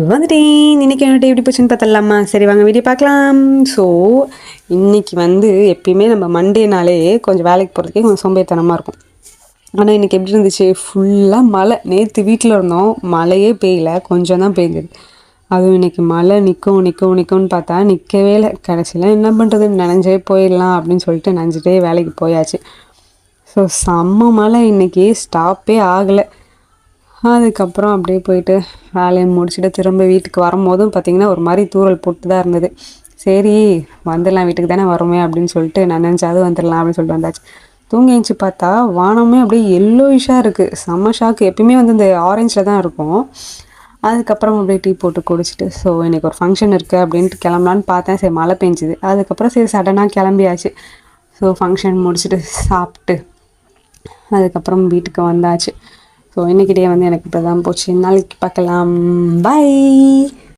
வந்துட்டேன். இன்னைக்கு என்னோட எப்படி போச்சுன்னு பார்த்தலாமா? சரி வாங்க வீடியோ பார்க்கலாம். ஸோ இன்னைக்கு எப்பயுமே நம்ம மண்டேனாலே கொஞ்சம் வேலைக்கு போகிறதுக்கே கொஞ்சம் சோம்பேறித்தனமாக இருக்கும். ஆனால் இன்றைக்கி எப்படி இருந்துச்சு? ஃபுல்லாக மழை. நேற்று வீட்டில் இருந்தோம், மழையே பெய்யல, கொஞ்சம் தான் பெய்யுது. அதுவும் இன்றைக்கி மழை நிற்கும்னு பார்த்தா நிற்கவே இல்லை. கடைசியில் என்ன பண்ணுறது, நனைஞ்சே போயிடலாம் அப்படின்னு சொல்லிட்டு நனைஞ்சிட்டே வேலைக்கு போயாச்சு. ஸோ செம்ம மழை இன்றைக்கி, ஸ்டாப்பே ஆகலை. அதுக்கப்புறம் அப்படியே போயிட்டு வேலையை முடிச்சுட்டு திரும்ப வீட்டுக்கு வரும்போதும் பார்த்திங்கன்னா ஒரு மாதிரி தூறல் போட்டு தான் இருந்தது. சரி வந்துடலாம், வீட்டுக்கு தானே வரோமே அப்படின்னு சொல்லிட்டு நான் நினச்சாது வந்துடலாம் அப்படின்னு சொல்லிட்டு வந்தாச்சு. தூங்கி எழுந்துச்சி பார்த்தா வானமே அப்படியே எல்லோயிஷாக இருக்குது. செம்ம ஷாக்கு. எப்பயுமே இந்த ஆரஞ்சில் தான் இருக்கும். அதுக்கப்புறம் அப்படியே டீ போட்டு குடிச்சிட்டு ஸோ இன்றைக்கி ஒரு ஃபங்க்ஷன் இருக்குது அப்படின்ட்டு கிளம்பலான்னு பார்த்தேன். சரி மழை பெஞ்சுது. அதுக்கப்புறம் சரி சடனாக கிளம்பியாச்சு. ஸோ ஃபங்க்ஷன் முடிச்சுட்டு சாப்பிட்டு அதுக்கப்புறம் வீட்டுக்கு வந்தாச்சு. ஸோ இன்றைக்கி டே எனக்கு இப்போ தான் போச்சு. நாளைக்கு பார்க்கலாம். பாய்.